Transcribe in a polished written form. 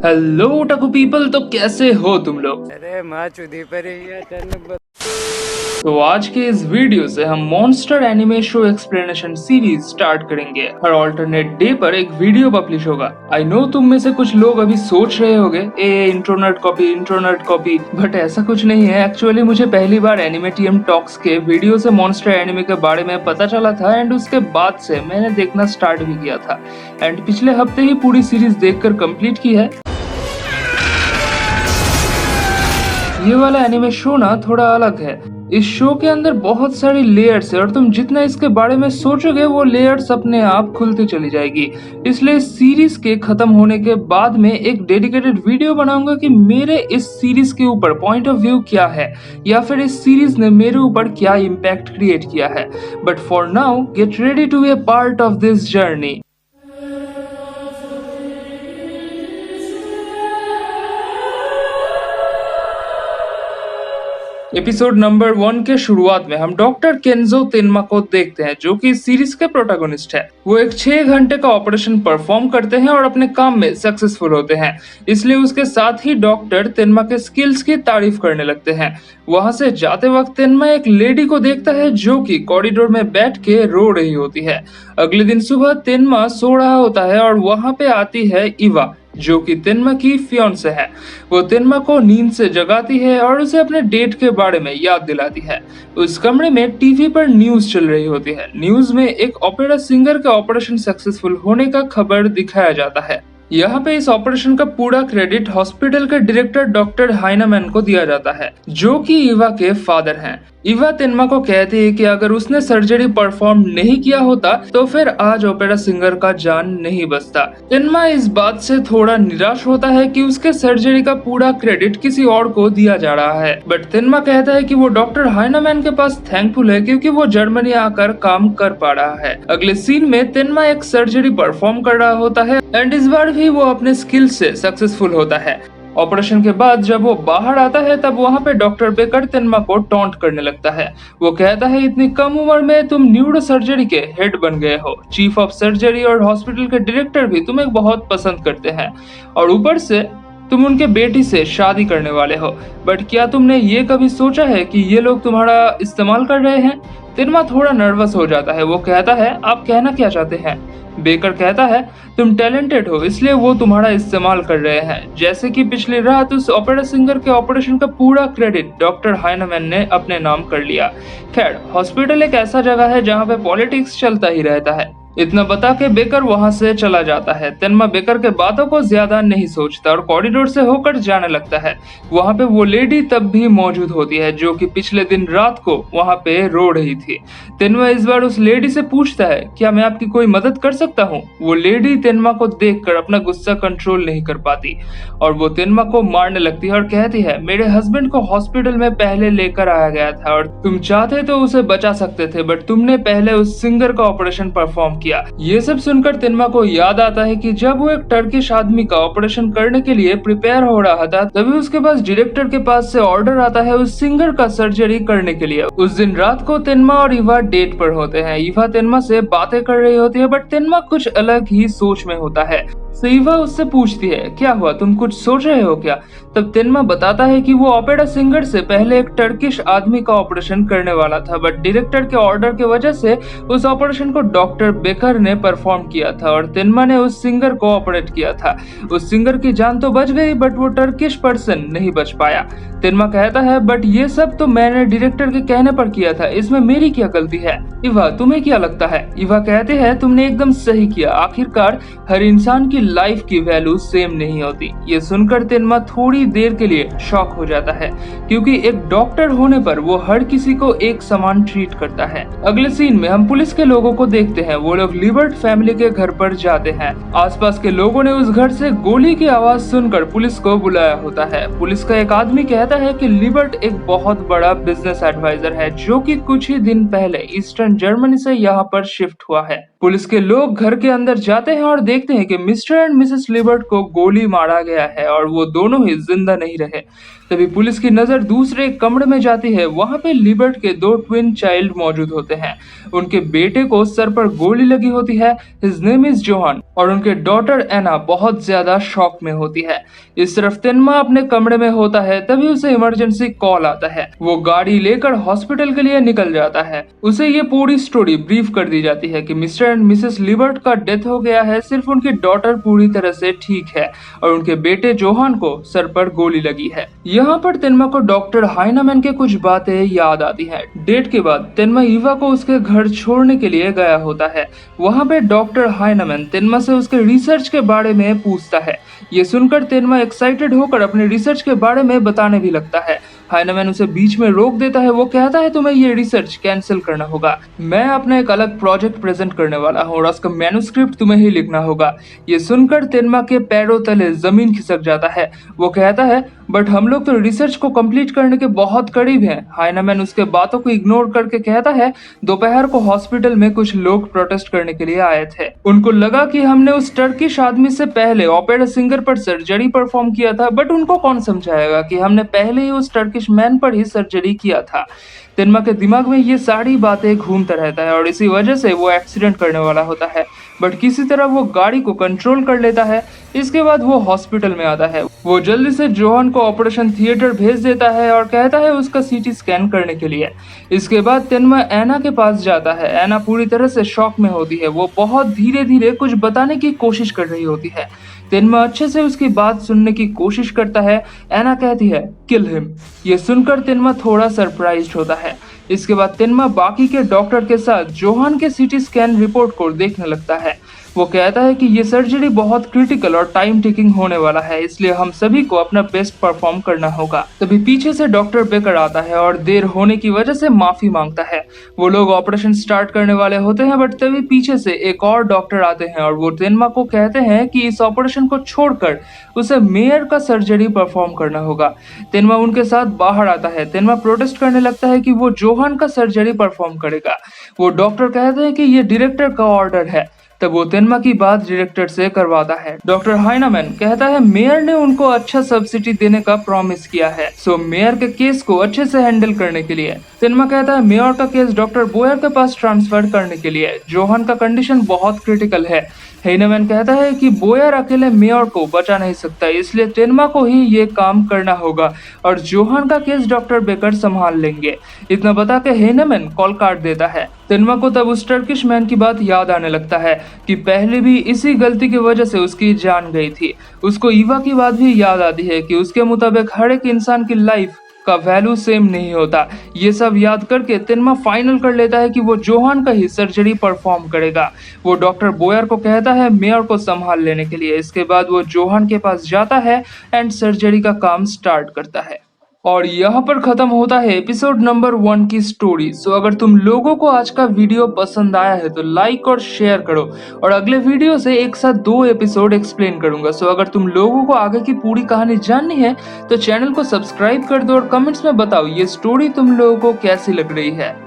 Hello otaku people, तो कैसे हो तुम लोग। अरे माँ चुदी पर ही है तो आज के इस वीडियो से हम monster anime show explanation series start करेंगे। हर ऑल्टरनेट डे पर एक वीडियो पब्लिश होगा। आई नो तुम में से कुछ लोग अभी सोच रहे होगे इंटरनेट कॉपी, बट ऐसा कुछ नहीं है। एक्चुअली मुझे पहली बार एनिमे टीएम टॉक्स के वीडियो से मॉन्स्टर एनिमे के बारे में पता चला था एंड उसके बाद से मैंने देखना स्टार्ट भी किया था एंड पिछले हफ्ते ही पूरी सीरीज देखकर कंप्लीट की है। ये वाला एनिमे शो ना थोड़ा अलग है। इस शो के अंदर बहुत सारी लेयर्स है और तुम जितना इसके बारे में सोचोगे वो लेयर्स अपने आप खुलती चली जाएगी। इसलिए सीरीज के खत्म होने के बाद में एक डेडिकेटेड वीडियो बनाऊंगा कि मेरे इस सीरीज के ऊपर पॉइंट ऑफ व्यू क्या है या फिर इस सीरीज ने मेरे ऊपर क्या इम्पैक्ट क्रिएट किया है। But for now get ready to be a part of this journey. Episode number 1 के शुरुआत में हम डॉक्टर केंजो तेनमा को देखते हैं जो कि इस सीरीज के प्रोटैगनिस्ट है। वो एक 6 घंटे का ऑपरेशन परफॉर्म करते हैं और अपने काम में सक्सेसफुल होते हैं, इसलिए उसके साथ ही डॉक्टर तेनमा के स्किल्स की तारीफ करने लगते हैं। वहां से जाते वक्त तेनमा एक लेडी को देखता है जो कि कॉरिडोर में बैठ के रो रही होती है। अगले दिन सुबह तेनमा सो रहा होता है और वहां पे आती है इवा जो कि तेनमा की फियांसे है। वो तेनमा को नींद से जगाती है और उसे अपने डेट के बारे में याद दिलाती है। उस कमरे में टीवी पर न्यूज चल रही होती है। न्यूज में एक ओपेरा सिंगर का ऑपरेशन सक्सेसफुल होने का खबर दिखाया जाता है। यहाँ पे इस ऑपरेशन का पूरा क्रेडिट हॉस्पिटल के डायरेक्टर डॉक्टर हाइनामैन को दिया जाता है जो कि इवा के फादर हैं। इवा तेनमा को कहती है कि अगर उसने सर्जरी परफॉर्म नहीं किया होता तो फिर आज ओपेरा सिंगर का जान नहीं बचता। तेनमा इस बात से थोड़ा निराश होता है कि उसके सर्जरी का पूरा क्रेडिट किसी और को दिया जा रहा है, बट तेनमा कहता है कि वो डॉक्टर हाइनामैन के पास थैंकफुल है क्योंकि वो जर्मनी आकर काम कर पा रहा है। अगले सीन में तेनमा एक सर्जरी परफॉर्म कर रहा होता है एंड इस बार भी वो अपने स्किल से सक्सेसफुल होता है। ऑपरेशन के बाद जब वो बाहर आता है तब वहाँ पे डॉक्टर बेकर तेनमा को टॉन्ट करने लगता है। वो कहता है इतनी कम उम्र में तुम न्यूरो सर्जरी के हेड बन गए हो, चीफ ऑफ सर्जरी और हॉस्पिटल के डायरेक्टर भी तुम्हें बहुत पसंद करते हैं और ऊपर से तुम उनके बेटी से शादी करने वाले हो। बट क्या तुमने ये कभी सोचा है कि ये लोग तुम्हारा इस्तेमाल कर रहे हैं? तेनमा थोड़ा नर्वस हो जाता है। वो कहता है आप कहना क्या चाहते हैं? बेकर कहता है तुम टैलेंटेड हो इसलिए वो तुम्हारा इस्तेमाल कर रहे हैं। जैसे कि पिछली रात उस ओपेरा सिंगर के ऑपरेशन का पूरा क्रेडिट डॉक्टर हाइनामैन ने अपने नाम कर लिया। खैर, हॉस्पिटल एक ऐसा जगह है जहाँ पे पॉलिटिक्स चलता ही रहता है। इतना बता के बेकर वहां से चला जाता है। तेनमा बेकर के बातों को ज्यादा नहीं सोचता और कॉरिडोर से होकर जाने लगता है। वहां पे वो लेडी तब भी मौजूद होती है जो कि पिछले दिन रात को वहां पे रो रही थी। तेनमा इस बार उस लेडी से पूछता है क्या मैं आपकी कोई मदद कर सकता हूँ? वो लेडी तेनमा को देखकर अपना गुस्सा कंट्रोल नहीं कर पाती और वो तेनमा को मारने लगती है और कहती है मेरे हस्बैंड को हॉस्पिटल में पहले लेकर आया गया था और तुम चाहते तो उसे बचा सकते थे, बट तुमने पहले उस सिंगर का ऑपरेशन परफॉर्म किया। ये सब सुनकर तेनमा को याद आता है कि जब वो एक टर्किश आदमी का ऑपरेशन करने के लिए प्रिपेयर हो रहा था तभी उसके पास डायरेक्टर के पास से ऑर्डर आता है उस सिंगर का सर्जरी करने के लिए। उस दिन रात को तेनमा और इवा डेट पर होते हैं। इवा तेनमा से बातें कर रही होती है बट तेनमा कुछ अलग ही सोच में होता है। तो इवा उससे पूछती है क्या हुआ, तुम कुछ सोच रहे हो क्या? तब तेनमा बताता है कि वो ओपेरा सिंगर से पहले एक टर्किश आदमी का ऑपरेशन करने वाला था, बट डायरेक्टर के ऑर्डर की वजह से उस ऑपरेशन को डॉक्टर बेकर ने परफॉर्म किया था और तेनमा ने उस सिंगर को ऑपरेट किया था। उस सिंगर की जान तो बच गई बट वो टर्किश पर्सन नहीं बच पाया। तेनमा कहता है बट ये सब तो मैंने डायरेक्टर के कहने पर किया था, इसमें मेरी क्या गलती है? इवा तुम्हें क्या लगता है? इवा कहते हैं तुमने एकदम सही किया, आखिरकार हर इंसान की लाइफ की वैल्यू सेम नहीं होती। ये सुनकर तेनमा थोड़ी देर के लिए शॉक हो जाता है क्योंकि एक डॉक्टर होने पर वो हर किसी को एक समान ट्रीट करता है। अगले सीन में हम पुलिस के लोगों को देखते हैं। वो लोग लिबर्ट फैमिली के घर पर जाते हैं। आसपास के लोगों ने उस घर से गोली की आवाज सुनकर पुलिस को बुलाया होता है। पुलिस का एक आदमी कहता है कि लिबर्ट एक बहुत बड़ा बिजनेस एडवाइजर है जो कि कुछ ही दिन पहले ईस्टर्न जर्मनी से यहाँ पर शिफ्ट हुआ है। पुलिस के लोग घर के अंदर जाते हैं और देखते हैं कि मिस्टर एंड मिसेस लिबर्ट को गोली मारा गया है और वो दोनों ही जिंदा नहीं रहे। तभी पुलिस की नजर दूसरे कमरे में जाती है। वहां पे लिबर्ट के 2 ट्विन चाइल्ड मौजूद होते हैं। उनके बेटे को सर पर गोली लगी होती है। His name is Johan. और उनके डॉटर एना बहुत ज्यादा शॉक में होती है। इस तरफ तिनमा अपने कमरे में होता है, तभी उसे इमरजेंसी कॉल आता है। वो गाड़ी लेकर हॉस्पिटल के लिए निकल जाता है। उसे ये पूरी स्टोरी ब्रीफ कर दी जाती है कि मिस्टर एंड मिसेस लिबर्ट का डेथ हो गया है, सिर्फ उनकी डॉटर पूरी तरह से ठीक है और उनके बेटे जोहान को सर पर गोली लगी है। यहाँ पर तिनमा को डॉक्टर हाइनामैन के कुछ बातें याद आती हैं। डेट के बाद तिनमा ईवा को उसके घर छोड़ने के लिए गया होता है। वहाँ पे डॉक्टर हाइनामैन तिनमा से उसके रिसर्च के बारे में पूछता है। ये सुनकर तिनमा एक्साइटेड होकर अपने रिसर्च के बारे में बताने भी लगता है। हाइनामैन उसे बीच में रोक देता है। वो कहता है तुम्हें ये रिसर्च कैंसिल करना होगा, मैं अपना एक अलग प्रोजेक्ट प्रेजेंट करने वाला हूँ और उसका मैन्युस्क्रिप्ट तुम्हें ही लिखना होगा। ये सुनकर तिनमा के पैरों तले जमीन खिसक जाता है। वो कहता है बट हम लोग तो रिसर्च को कंप्लीट करने के बहुत करीब हैं। हाइनामैन उसके बातों को इग्नोर करके कहता है दोपहर को हॉस्पिटल में कुछ लोग प्रोटेस्ट करने के लिए आए थे। उनको लगा कि हमने उस टर्किश आदमी से पहले ओपेरा सिंगर पर सर्जरी परफॉर्म किया था, बट उनको कौन समझाएगा कि हमने पहले ही उस टर्किश मैन पर ही सर्जरी किया था। तिनमा के दिमाग में ये सारी बातें घूमता रहता है और इसी वजह से वो एक्सीडेंट करने वाला होता है, बट किसी तरह वो गाड़ी को कंट्रोल कर लेता है। इसके बाद वो हॉस्पिटल में आता है। वो जल्दी से जोहान को ऑपरेशन थिएटर भेज देता है और कहता है उसका सीटी स्कैन करने के लिए। इसके बाद तिनमा एना के पास जाता है। एना पूरी तरह से शॉक में होती है। वो बहुत धीरे धीरे कुछ बताने की कोशिश कर रही होती है। तिनमा अच्छे से उसकी बात सुनने की कोशिश करता है। एना कहती है किल हिम। ये सुनकर तिनमा थोड़ा सरप्राइज्ड होता है। इसके बाद तिनमा बाकी के डॉक्टर के साथ जोहान के सीटी स्कैन रिपोर्ट को देखने लगता है। वो कहता है कि ये सर्जरी बहुत क्रिटिकल और टाइम टेकिंग होने वाला है, इसलिए हम सभी को अपना बेस्ट परफॉर्म करना होगा। तभी पीछे से डॉक्टर बेकर आता है और देर होने की वजह से माफी मांगता है। वो लोग ऑपरेशन स्टार्ट करने वाले होते हैं, बट तभी पीछे से एक और डॉक्टर आते हैं और वो तिनमा को कहते हैं कि इस ऑपरेशन को छोड़कर उसे मेयर का सर्जरी परफॉर्म करना होगा। तिनमा उनके साथ बाहर आता है। तिनमा प्रोटेस्ट करने लगता है कि वो जोहान का सर्जरी परफॉर्म करेगा। वो डॉक्टर कहते हैं कि ये डायरेक्टर का ऑर्डर है। तब वो तिनमा की बात डायरेक्टर से करवाता है। डॉक्टर हाइनामैन कहता है मेयर ने उनको अच्छा सब्सिडी देने का प्रॉमिस किया है, सो मेयर के केस को अच्छे से हैंडल करने के लिए तिनमा कहता है मेयर का केस डॉक्टर बोयर के पास ट्रांसफर करने के लिए। जोहान का कंडीशन बहुत क्रिटिकल है। हाइनामैन कहता है कि बोयर अकेले मेयर को बचा नहीं सकता, इसलिए तिनमा को ही ये काम करना होगा और जोहान का केस डॉक्टर बेकर संभाल लेंगे। इतना बता के हाइनामैन कॉल काट देता है। तिनमा को तब उस टर्किश मैन की बात याद आने लगता है कि पहले भी इसी गलती की वजह से उसकी जान गई थी। उसको ईवा की बात भी याद आती है कि उसके मुताबिक हर एक इंसान की लाइफ का वैल्यू सेम नहीं होता। ये सब याद करके तिनमा फाइनल कर लेता है कि वो जोहान का ही सर्जरी परफॉर्म करेगा। वो डॉक्टर बोयर को कहता है मेयर को संभाल लेने के लिए। इसके बाद वो जोहान के पास जाता है एंड सर्जरी का काम स्टार्ट करता है। और यहाँ पर खत्म होता है एपिसोड नंबर 1 की स्टोरी। सो अगर तुम लोगों को आज का वीडियो पसंद आया है तो लाइक और शेयर करो, और अगले वीडियो से एक साथ 2 एपिसोड एक्सप्लेन करूंगा। सो अगर तुम लोगों को आगे की पूरी कहानी जाननी है तो चैनल को सब्सक्राइब कर दो और कमेंट्स में बताओ ये स्टोरी तुम लोगों को कैसी लग रही है।